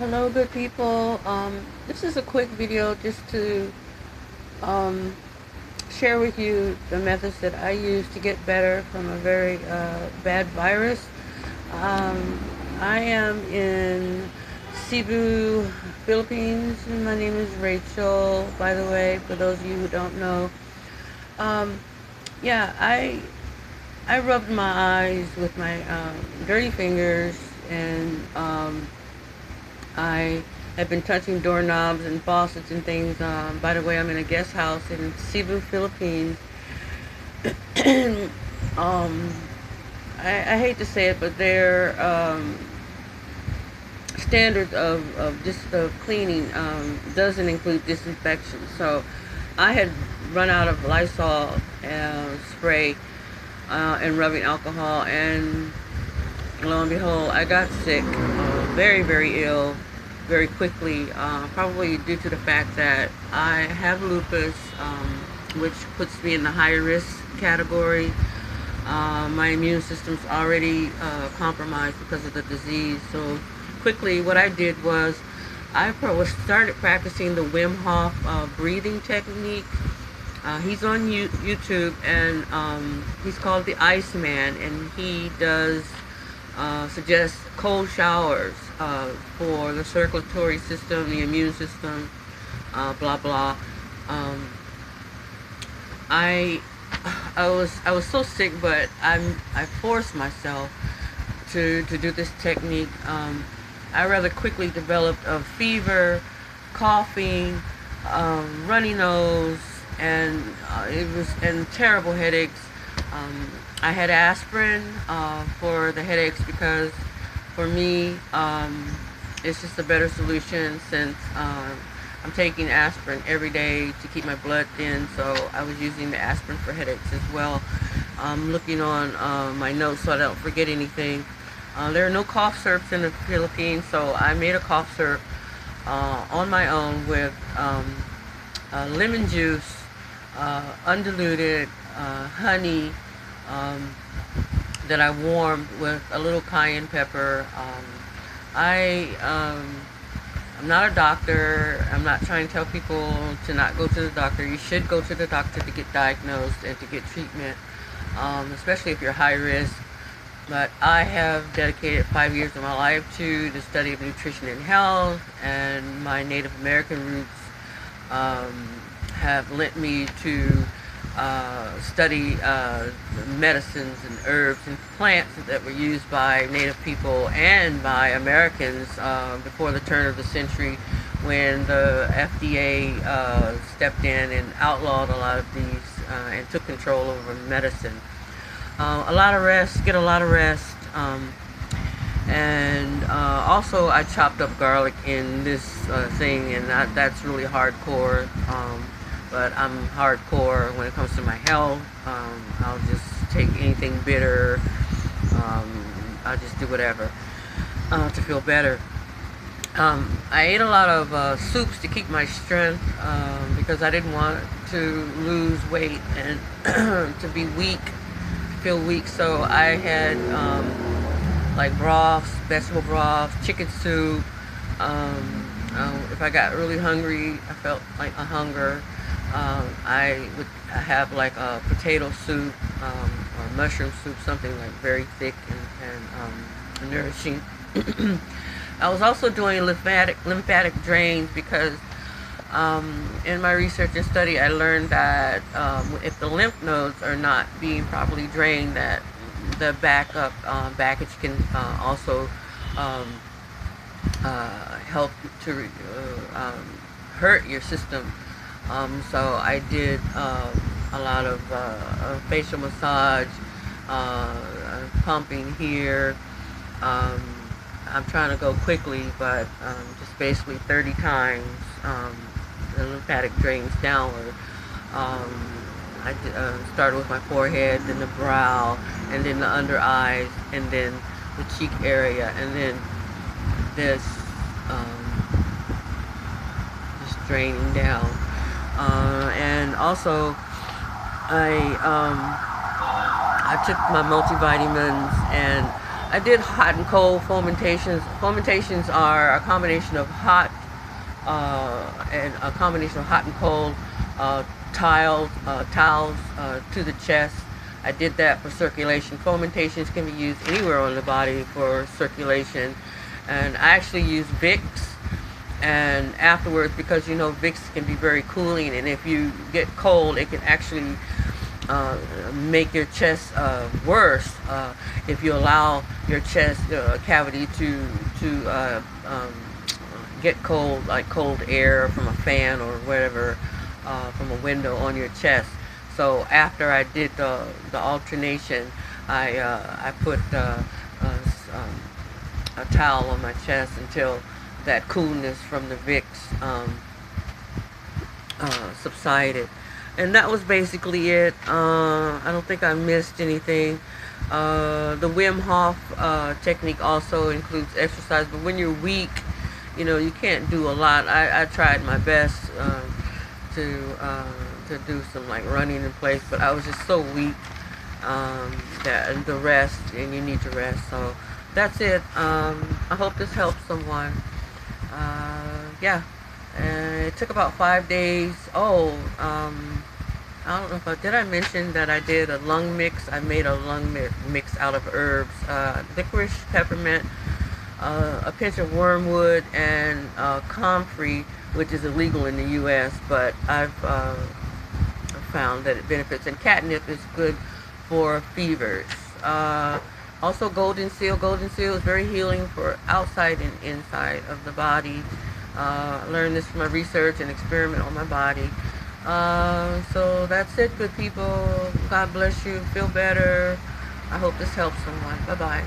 Hello, good people. This is a quick video just to um, share with you the methods that I use to get better from a very bad virus. Um, I am in Cebu, Philippines. And my name is Rachel, by the way, for those of you who don't know. Um, yeah, I rubbed my eyes with my dirty fingers and I have been touching doorknobs and faucets and things. By the way, I'm in a guest house in Cebu, Philippines. um, I hate to say it, but their standards of just the cleaning doesn't include disinfection. So I had run out of Lysol spray and rubbing alcohol, and lo and behold, I got sick, very, very ill, very quickly, probably due to the fact that I have lupus, which puts me in the high risk category. My immune system's already compromised because of the disease. So quickly, what I did was I started practicing the Wim Hof breathing technique. He's on YouTube, and he's called the Iceman, and he does suggest cold showers for the circulatory system, the immune system, blah blah. Um, I I was so sick, but I forced myself to do this technique. I rather quickly developed a fever, coughing, runny nose, and terrible headaches. I had aspirin for the headaches because for me it's just a better solution since I'm taking aspirin every day to keep my blood thin. So I was using the aspirin for headaches as well. I'm looking on my notes so I don't forget anything. There are no cough syrups in the Philippines, so I made a cough syrup on my own with lemon juice, undiluted honey, that I warmed with a little cayenne pepper. I'm not a doctor. I'm not trying to tell people to not go to the doctor. You should go to the doctor to get diagnosed and to get treatment, especially if you're high risk. But I have dedicated 5 years of my life to the study of nutrition and health, and my Native American roots have lent me to study medicines and herbs and plants that were used by Native people and by Americans before the turn of the century, when the FDA stepped in and outlawed a lot of these and took control over medicine. A lot of rest, get a lot of rest. And also I chopped up garlic in this thing, and that's really hardcore. But I'm hardcore when it comes to my health. I'll just take anything bitter. I'll just do whatever to feel better. I ate a lot of soups to keep my strength because I didn't want to lose weight and to be weak, to feel weak. So I had like broths, vegetable broth, chicken soup. If I got really hungry, I felt like a hunger. I would have like a potato soup or mushroom soup, something like very thick and nourishing. I was also doing lymphatic drains because in my research and study I learned that if the lymph nodes are not being properly drained, that the baggage can also um, help to hurt your system. So I did a lot of facial massage, pumping here. I'm trying to go quickly, but just basically 30 times the lymphatic drains downward. I started with my forehead, then the brow, and then the under eyes, and then the cheek area, and then this just draining down. And also, I took my multivitamins, and I did hot and cold fomentations. Fomentations are a combination of hot and a combination of hot and cold uh, towels to the chest. I did that for circulation. Fomentations can be used anywhere on the body for circulation, and I actually use Vicks. And afterwards, because you know Vicks can be very cooling, and if you get cold, it can actually make your chest worse if you allow your chest cavity to get cold, like cold air from a fan or whatever, from a window on your chest. So after I did the alternation, I put a towel on my chest until that coolness from the Vicks subsided. And that was basically it. I don't think I missed anything. The Wim Hof technique also includes exercise, but when you're weak, you know, you can't do a lot. I tried my best to do some like running in place, but I was just so weak that the rest, and you need to rest. So that's it. I hope this helps someone. Yeah. And it took about 5 days. Oh, I don't know if did I mention that I did a lung mix? I made a lung mix out of herbs, licorice, peppermint, a pinch of wormwood, and comfrey, which is illegal in the U.S., but I've found that it benefits. And catnip is good for fevers. Also, golden seal. Golden seal is very healing for outside and inside of the body. I learned this from my research and experiment on my body. So that's it, good people. God bless you. Feel better. I hope this helps someone. Bye-bye.